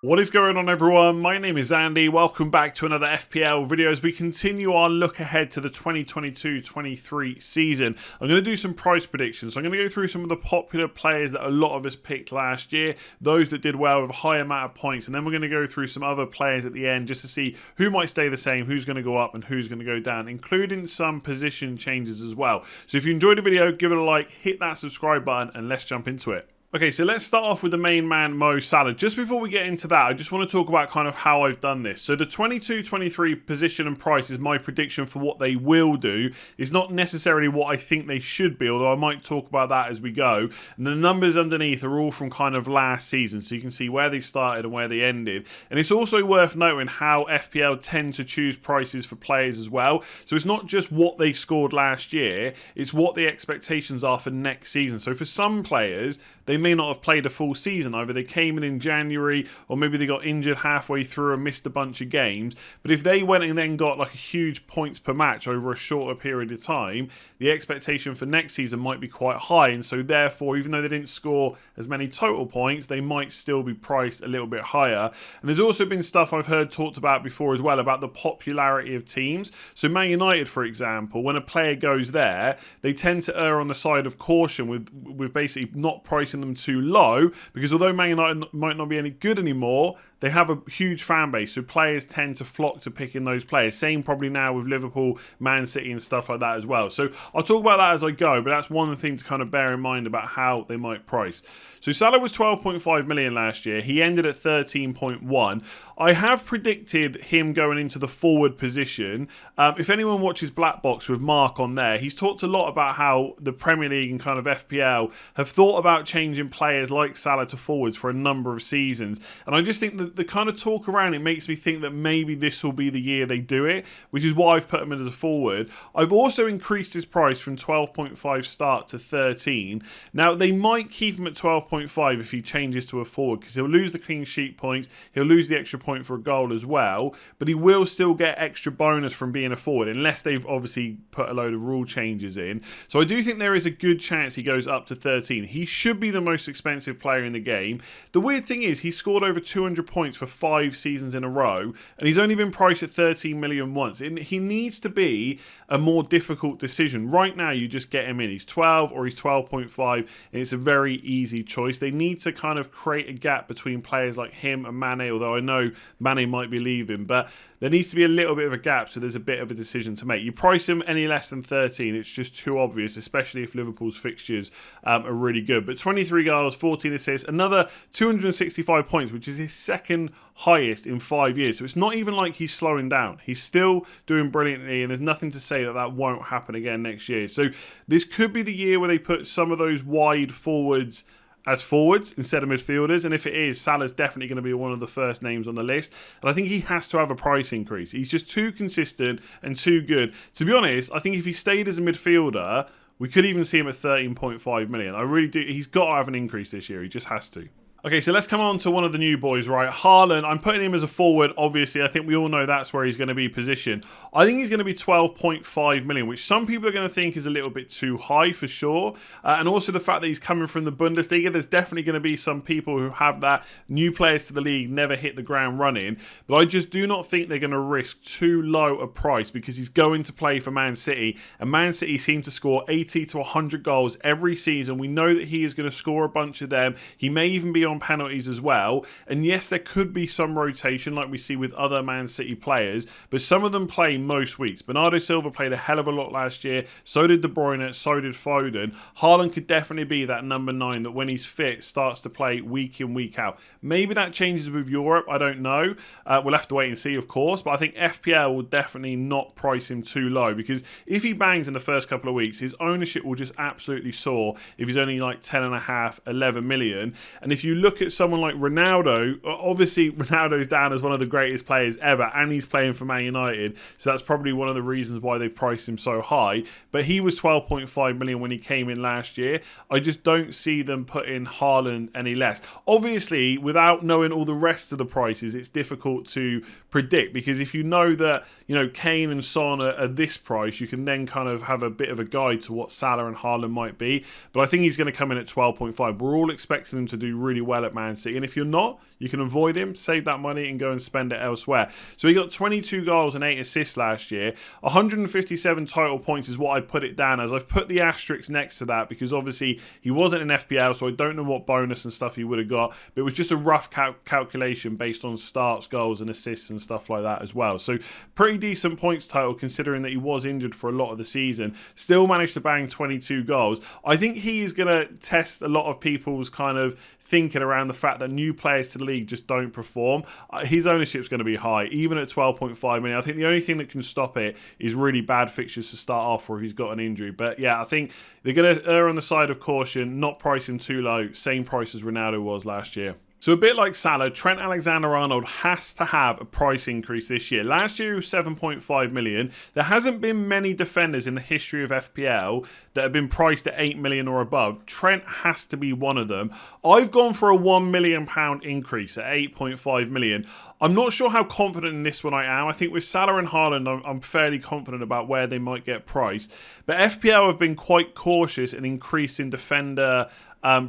What is going on, everyone? My name is Andy. Welcome back to another FPL video as we continue our look ahead to the 2022-23 season. I'm going to do some price predictions. So I'm going to go through some of the popular players that a lot of us picked last year, those that did well with a high amount of points, and then we're going to go through some other players at the end just to see who might stay the same, who's going to go up and who's going to go down, including some position changes as well. So if you enjoyed the video, give it a like, hit that subscribe button, and let's jump into it. Okay, so let's start off with the main man, Mo Salah. Just before we get into that, I just want to talk about kind of how I've done this. So the 22-23 position and price is my prediction for what they will do. It's not necessarily what I think they should be, although I might talk about that as we go. And the numbers underneath are all from kind of last season, so you can see where they started and where they ended. And it's also worth noting how FPL tend to choose prices for players as well. So it's not just what they scored last year, it's what the expectations are for next season. So for some players, they may not have played a full season. Either they came in January, or maybe they got injured halfway through and missed a bunch of games. But if they went and then got like a huge points per match over a shorter period of time, the expectation for next season might be quite high. And so therefore, even though they didn't score as many total points, they might still be priced a little bit higher. And there's also been stuff I've heard talked about before as well about the popularity of teams. So Man United, for example, when a player goes there, they tend to err on the side of caution with basically not pricing them too low, because although Man United might not be any good anymore, they have a huge fan base, so players tend to flock to picking those players. Same probably now with Liverpool, Man City and stuff like that as well. So I'll talk about that as I go, but that's one thing to kind of bear in mind about how they might price. So Salah was 12.5 million last year. He ended at 13.1. I have predicted him going into the forward position. If anyone watches Black Box with Mark on there, he's talked a lot about how the Premier League and kind of FPL have thought about changing players like Salah to forwards for a number of seasons. And I just think that the kind of talk around it makes me think that maybe this will be the year they do it, which is why I've put him in as a forward. I've also increased his price from 12.5 start to 13. Now, they might keep him at 12.5 if he changes to a forward, because he'll lose the clean sheet points, he'll lose the extra point for a goal as well, but he will still get extra bonus from being a forward, unless they've obviously put a load of rule changes in. So I do think there is a good chance he goes up to 13. He should be the most expensive player in the game. The weird thing is, he scored over 200 points for 5 seasons in a row, and he's only been priced at 13 million once. He needs to be a more difficult decision. Right now, you just get him in. He's 12 or he's 12.5, and it's a very easy choice. They need to kind of create a gap between players like him and Mane, although I know Mane might be leaving, but there needs to be a little bit of a gap, so there's a bit of a decision to make. You price him any less than 13, it's just too obvious, especially if Liverpool's fixtures are really good. But 23 goals, 14 assists, another 265 points, which is his second highest in 5 years. So it's not even like he's slowing down. He's still doing brilliantly, and there's nothing to say that that won't happen again next year. So this could be the year where they put some of those wide forwards as forwards instead of midfielders, and if it is, Salah's definitely going to be one of the first names on the list, and I think he has to have a price increase. He's just too consistent and too good. To be honest, I think if he stayed as a midfielder, we could even see him at 13.5 million. I really do. He's got to have an increase this year. He just has to. Okay, so let's come on to one of the new boys, right? Haaland, I'm putting him as a forward, obviously. I think we all know that's where he's going to be positioned. I think he's going to be 12.5 million, which some people are going to think is a little bit too high for sure. And also the fact that he's coming from the Bundesliga, there's definitely going to be some people who have that new players to the league, never hit the ground running. But I just do not think they're going to risk too low a price, because he's going to play for Man City. And Man City seem to score 80 to 100 goals every season. We know that he is going to score a bunch of them. He may even be on penalties as well, and yes, there could be some rotation like we see with other Man City players, but some of them play most weeks. Bernardo Silva played a hell of a lot last year, so did De Bruyne, so did Foden. Haaland could definitely be that number 9 that when he's fit starts to play week in, week out. Maybe that changes with Europe, I don't know. We'll have to wait and see, of course, but I think FPL will definitely not price him too low, because if he bangs in the first couple of weeks, his ownership will just absolutely soar if he's only like 10.5, 11 million. And if you look at someone like Ronaldo, obviously Ronaldo's down as one of the greatest players ever, and he's playing for Man United, so that's probably one of the reasons why they priced him so high. But he was 12.5 million when he came in last year. I just don't see them putting Haaland any less. Obviously, without knowing all the rest of the prices, it's difficult to predict, because if you know that, you know, Kane and Son are this price, you can then kind of have a bit of a guide to what Salah and Haaland might be. But I think he's going to come in at 12.5. We're all expecting him to do really well well at Man City. And if you're not, you can avoid him, save that money and go and spend it elsewhere. So he got 22 goals and 8 assists last year. 157 total points is what I put it down as. I've put the asterisk next to that because obviously he wasn't in FPL, so I don't know what bonus and stuff he would have got. But it was just a rough calculation based on starts, goals and assists and stuff like that as well. So pretty decent points total considering that he was injured for a lot of the season. Still managed to bang 22 goals. I think he is going to test a lot of people's kind of thinking around the fact that new players to the league just don't perform. His ownership's going to be high, even at 12.5 million. I think the only thing that can stop it is really bad fixtures to start off or if he's got an injury. But yeah, I think they're going to err on the side of caution, not price him too low, same price as Ronaldo was last year. So a bit like Salah, Trent Alexander-Arnold has to have a price increase this year. Last year it was 7.5 million. There hasn't been many defenders in the history of FPL that have been priced at 8 million or above. Trent has to be one of them. I've gone for a £1 million increase at 8.5 million. I'm not sure how confident in this one I am. I think with Salah and Haaland, I'm fairly confident about where they might get priced. But FPL have been quite cautious in increasing defender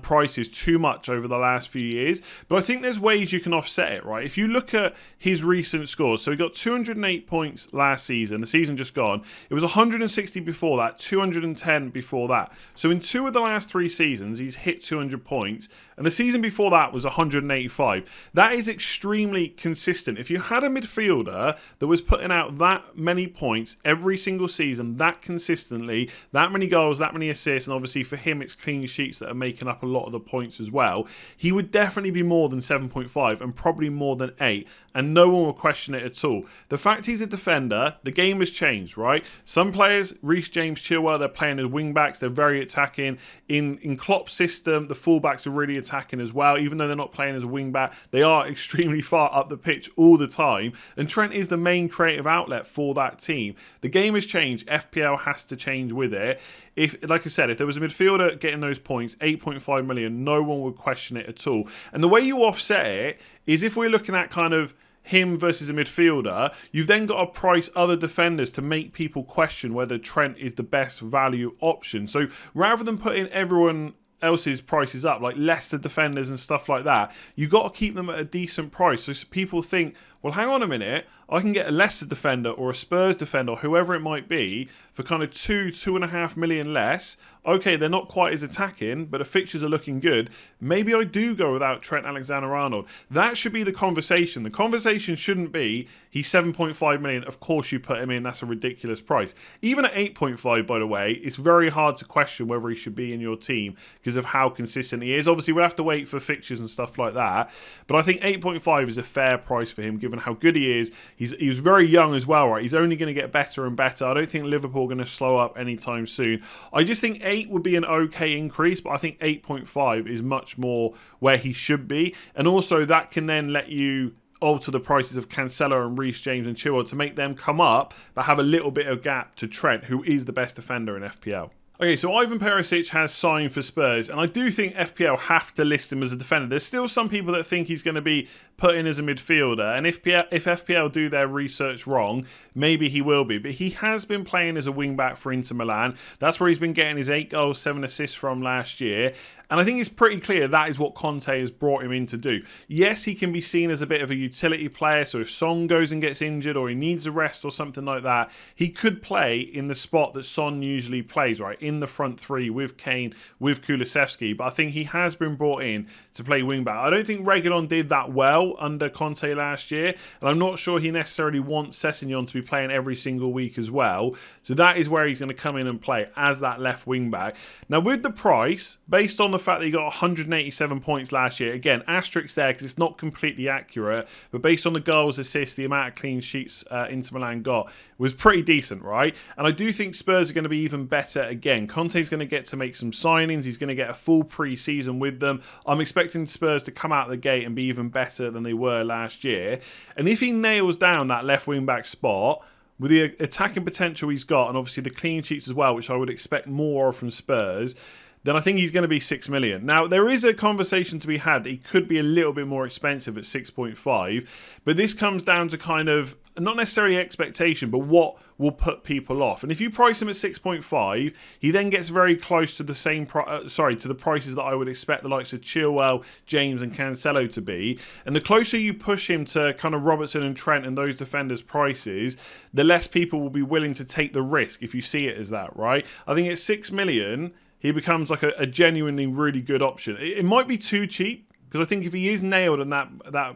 prices too much over the last few years, but I think there's ways you can offset it, right? If you look at his recent scores, so he got 208 points last season, the season just gone. It was 160 before that, 210 before that. So in 2 of the last 3 seasons, he's hit 200 points, and the season before that was 185. That is extremely consistent. If you had a midfielder that was putting out that many points every single season, that consistently, that many goals, that many assists, and obviously for him it's clean sheets that are making up a lot of the points as well, he would definitely be more than 7.5 and probably more than 8, and no one will question it at all. The fact he's a defender, the game has changed, right? Some players, Reece James, Chilwell, they're playing as wing-backs, they're very attacking. In Klopp's system, the full-backs are really attacking as well, even though they're not playing as a wing-back, they are extremely far up the pitch all the time, and Trent is the main creative outlet for that team. The game has changed, FPL has to change with it. If, like I said, if there was a midfielder getting those points, 8.5 million, no one would question it at all. And the way you offset it is if we're looking at kind of him versus a midfielder, you've then got to price other defenders to make people question whether Trent is the best value option. So rather than putting everyone else's prices up, like Leicester defenders and stuff like that, you got to keep them at a decent price. So people think, well, hang on a minute, I can get a Leicester defender or a Spurs defender or whoever it might be for kind of 2.5 million less. Okay, they're not quite as attacking, but the fixtures are looking good. Maybe I do go without Trent Alexander-Arnold. That should be the conversation. The conversation shouldn't be, he's 7.5 million, of course you put him in, that's a ridiculous price. Even at 8.5, by the way, it's very hard to question whether he should be in your team because of how consistent he is. Obviously, we'll have to wait for fixtures and stuff like that, but I think 8.5 is a fair price for him given how good he is. He was very young as well, right? He's only going to get better and better. I don't think Liverpool are going to slow up anytime soon. I just think 8 would be an okay increase, but I think 8.5 is much more where he should be. And also that can then let you alter the prices of Cancelo and Reece James and Chilwell to make them come up, but have a little bit of gap to Trent, who is the best defender in FPL. Okay, so Ivan Perisic has signed for Spurs, and I do think FPL have to list him as a defender. There's still some people that think he's going to be put in as a midfielder, and if FPL do their research wrong, maybe he will be. But he has been playing as a wing-back for Inter Milan. That's where he's been getting his 8 goals, 7 assists from last year. And I think it's pretty clear that is what Conte has brought him in to do. Yes, he can be seen as a bit of a utility player, so if Son goes and gets injured or he needs a rest or something like that, he could play in the spot that Son usually plays, right? In the front three with Kane, with Kulusevski. But I think he has been brought in to play wing-back. I don't think Reguilon did that well under Conte last year, and I'm not sure he necessarily wants Sessegnon to be playing every single week as well. So that is where he's going to come in and play as that left wing-back. Now with the price, based on the fact that he got 187 points last year, again, asterisk there because it's not completely accurate, but based on the goals, assists, the amount of clean sheets Inter Milan got, was pretty decent, right? And I do think Spurs are going to be even better again. Conte's going to get to make some signings. He's going to get a full pre-season with them. I'm expecting Spurs to come out of the gate and be even better than they were last year. And if he nails down that left wing-back spot, with the attacking potential he's got, and obviously the clean sheets as well, which I would expect more from Spurs, then I think he's going to be 6 million. Now, there is a conversation to be had that he could be a little bit more expensive at 6.5, but this comes down to kind of not necessarily expectation, but what will put people off. And if you price him at 6.5, he then gets very close to the same to the prices that I would expect the likes of Chilwell, James and Cancelo to be. And the closer you push him to kind of Robertson and Trent and those defenders' prices, the less people will be willing to take the risk if you see it as that, right? I think at 6 million, he becomes like a genuinely really good option. It might be too cheap, because I think if he is nailed in that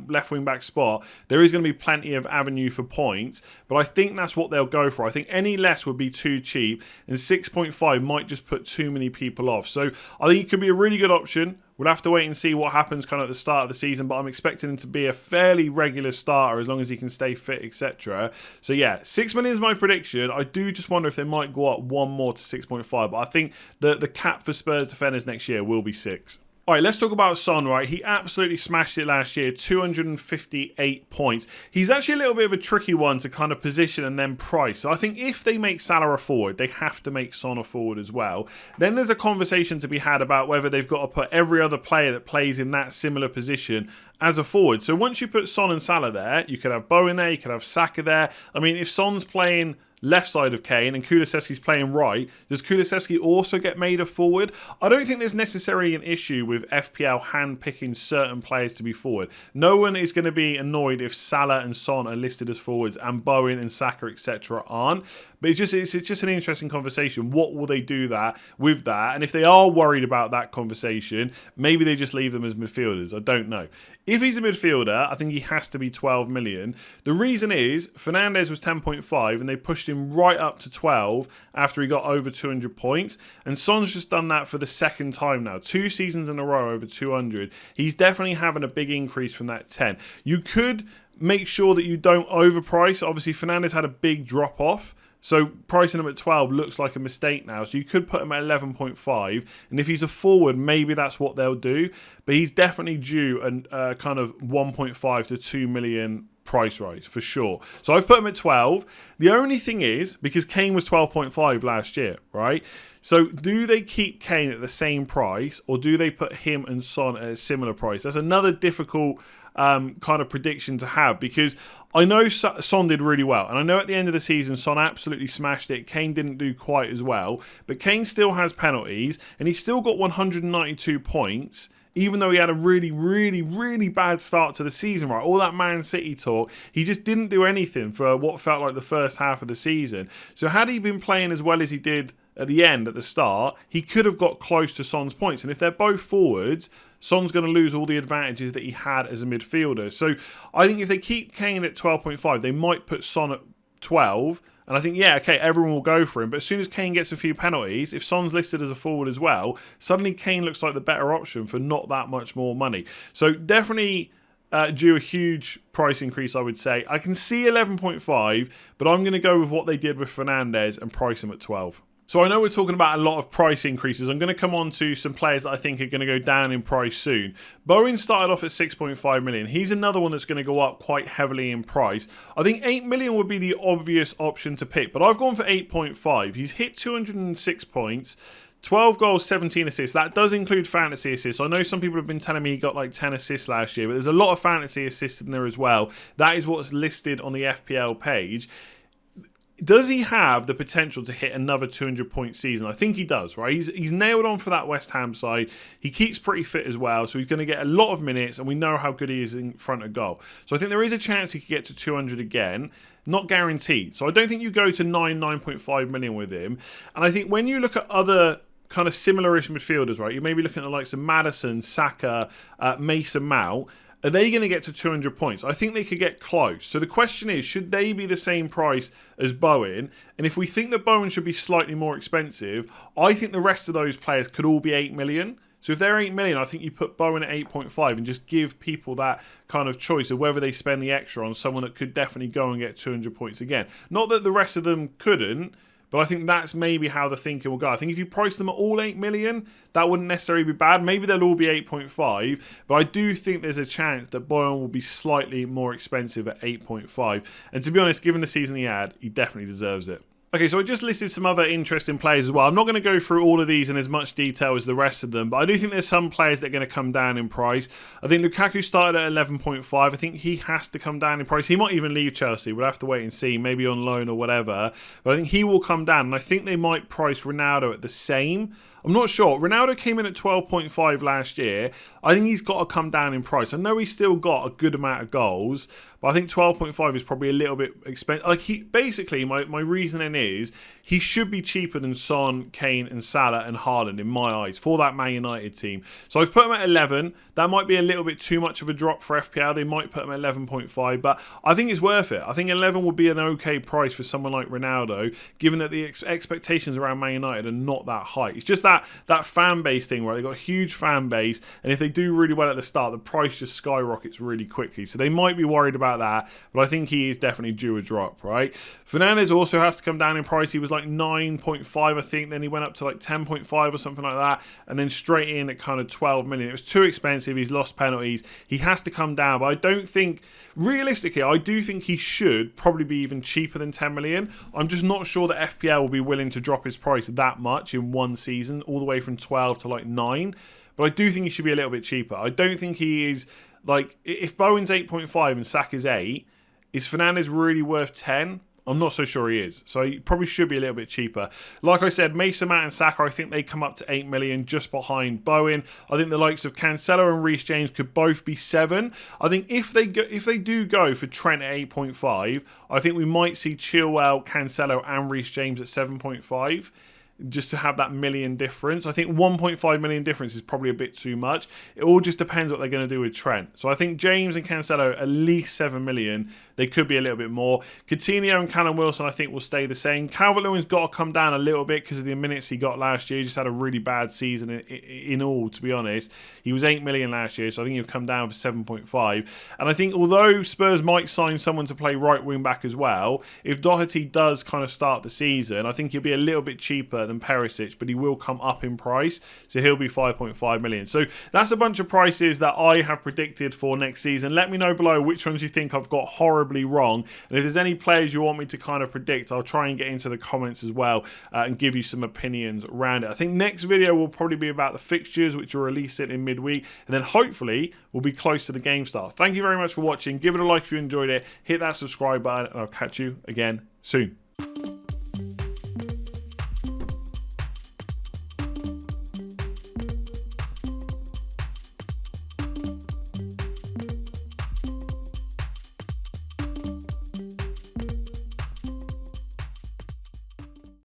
left wing back spot, there is going to be plenty of avenue for points. But I think that's what they'll go for. I think any less would be too cheap, and 6.5 might just put too many people off. So I think it could be a really good option. We'll have to wait and see what happens kind of at the start of the season, but I'm expecting him to be a fairly regular starter as long as he can stay fit, etc. So yeah, 6 million is my prediction. I do just wonder if they might go up one more to 6.5, but I think the cap for Spurs defenders next year will be 6. All right, let's talk about Son, right? He absolutely smashed it last year, 258 points. He's actually a little bit of a tricky one to kind of position and then price. So I think if they make Salah a forward, they have to make Son a forward as well. Then there's a conversation to be had about whether they've got to put every other player that plays in that similar position as a forward. So once you put Son and Salah there, you could have Bowen there, you could have Saka there. I mean, if Son's playing left side of Kane and Kulusevski's playing right, does Kulusevski also get made a forward? I don't think there's necessarily an issue with FPL hand-picking certain players to be forward. No one is going to be annoyed if Salah and Son are listed as forwards and Bowen and Saka, etc. aren't. But it's just an interesting conversation. What will they do with that? And if they are worried about that conversation, maybe they just leave them as midfielders. I don't know. If he's a midfielder, I think he has to be 12 million. The reason is Fernandes was 10.5 and they pushed him right up to 12 after he got over 200 points. And Son's just done that for the second time now. 2 seasons in a row over 200. He's definitely having a big increase from that 10. You could make sure that you don't overprice. Obviously, Fernandes had a big drop off. So pricing him at 12 looks like a mistake now. So you could put him at 11.5. And if he's a forward, maybe that's what they'll do. But he's definitely due a kind of 1.5 to 2 million price rise for sure. So I've put him at 12. The only thing is, because Kane was 12.5 last year, right? So do they keep Kane at the same price or do they put him and Son at a similar price? That's another difficult kind of prediction to have, because I know Son did really well, and I know at the end of the season Son absolutely smashed it. Kane didn't do quite as well, but Kane still has penalties and he's still got 192 points, even though he had a really, really, really bad start to the season, right? All that Man City talk, he just didn't do anything for what felt like the first half of the season. So had he been playing as well as he did at the end, at the start, he could have got close to Son's points. And if they're both forwards, Son's going to lose all the advantages that he had as a midfielder. So I think if they keep Kane at 12.5, they might put Son at 12. And I think, yeah, okay, everyone will go for him. But as soon as Kane gets a few penalties, if Son's listed as a forward as well, suddenly Kane looks like the better option for not that much more money. So definitely due a huge price increase, I would say. I can see 11.5, but I'm going to go with what they did with Fernandes and price him at 12. So I know we're talking about a lot of price increases. I'm going to come on to some players that I think are going to go down in price soon. Bowen started off at 6.5 million. He's another one that's going to go up quite heavily in price. I think 8 million would be the obvious option to pick, but I've gone for 8.5. He's hit 206 points. 12 goals, 17 assists. That does include fantasy assists. I know some people have been telling me he got like 10 assists last year, but there's a lot of fantasy assists in there as well. That is what's listed on the FPL page. Does he have the potential to hit another 200-point season? I think he does, right? He's nailed on for that West Ham side. He keeps pretty fit as well, so he's going to get a lot of minutes, and we know how good he is in front of goal. So I think there is a chance he could get to 200 again. Not guaranteed. So I don't think you go to 9.5 million with him. And I think when you look at other kind of similar-ish midfielders, right, you may be looking at the likes of Maddison, Saka, Mason Mount. Are they going to get to 200 points? I think they could get close. So the question is, should they be the same price as Bowen? And if we think that Bowen should be slightly more expensive, I think the rest of those players could all be 8 million. So if they're 8 million, I think you put Bowen at 8.5 and just give people that kind of choice of whether they spend the extra on someone that could definitely go and get 200 points again. Not that the rest of them couldn't, but I think that's maybe how the thinking will go. I think if you price them at all 8 million, that wouldn't necessarily be bad. Maybe they'll all be 8.5, but I do think there's a chance that Bowen will be slightly more expensive at 8.5. And to be honest, given the season he had, he definitely deserves it. Okay, so I just listed some other interesting players as well. I'm not going to go through all of these in as much detail as the rest of them, but I do think there's some players that are going to come down in price. I think Lukaku started at 11.5. I think he has to come down in price. He might even leave Chelsea. We'll have to wait and see, maybe on loan or whatever. But I think he will come down, and I think they might price Ronaldo at the same. I'm not sure. Ronaldo came in at 12.5 last year. I think he's got to come down in price. I know he's still got a good amount of goals, but I think 12.5 is probably a little bit expensive. Like basically, my reasoning is he should be cheaper than Son, Kane, and Salah and Haaland in my eyes for that Man United team. So I've put him at 11. That might be a little bit too much of a drop for FPL. They might put him at 11.5, but I think it's worth it. I think 11 would be an okay price for someone like Ronaldo, given that the expectations around Man United are not that high. It's just that fan base thing, right? They've got a huge fan base, and if they do really well at the start, the price just skyrockets really quickly. So they might be worried about that, but I think he is definitely due a drop, right? Fernandes also has to come down in price. He was like 9.5, I think. Then he went up to like 10.5 or something like that, and then straight in at kind of 12 million. It was too expensive. He's lost penalties. He has to come down, but I don't think, realistically, I do think he should probably be even cheaper than 10 million. I'm just not sure that FPL will be willing to drop his price that much in one season, all the way from 12 to like 9. But I do think he should be a little bit cheaper. I don't think he is, like, if Bowen's 8.5 and Saka's 8, is Fernandes really worth 10? I'm not so sure he is. So he probably should be a little bit cheaper. Like I said, Mason Mount and Saka, I think they come up to 8 million just behind Bowen. I think the likes of Cancelo and Reece James could both be 7. I think if they do go for Trent at 8.5, I think we might see Chilwell, Cancelo and Reece James at 7.5. Just to have that million difference. I think 1.5 million difference is probably a bit too much. It all just depends what they're going to do with Trent. So I think James and Cancelo at least 7 million. They could be a little bit more. Coutinho and Callum Wilson I think will stay the same. Calvert-Lewin's got to come down a little bit because of the minutes he got last year. He just had a really bad season in all, to be honest. He was 8 million last year, so I think he'll come down for 7.5. And I think although Spurs might sign someone to play right wing back as well, if Doherty does kind of start the season, I think he'll be a little bit cheaper than Perisic, but he will come up in price, so he'll be 5.5 million. So that's a bunch of prices that I have predicted for next season. Let me know below which ones you think I've got horribly wrong, and if there's any players you want me to kind of predict, I'll try and get into the comments as well and give you some opinions around it. I think next video will probably be about the fixtures, which are released in midweek, and then hopefully we'll be close to the game start. Thank you very much for watching. Give it a like if you enjoyed it, hit that subscribe button, and I'll catch you again soon.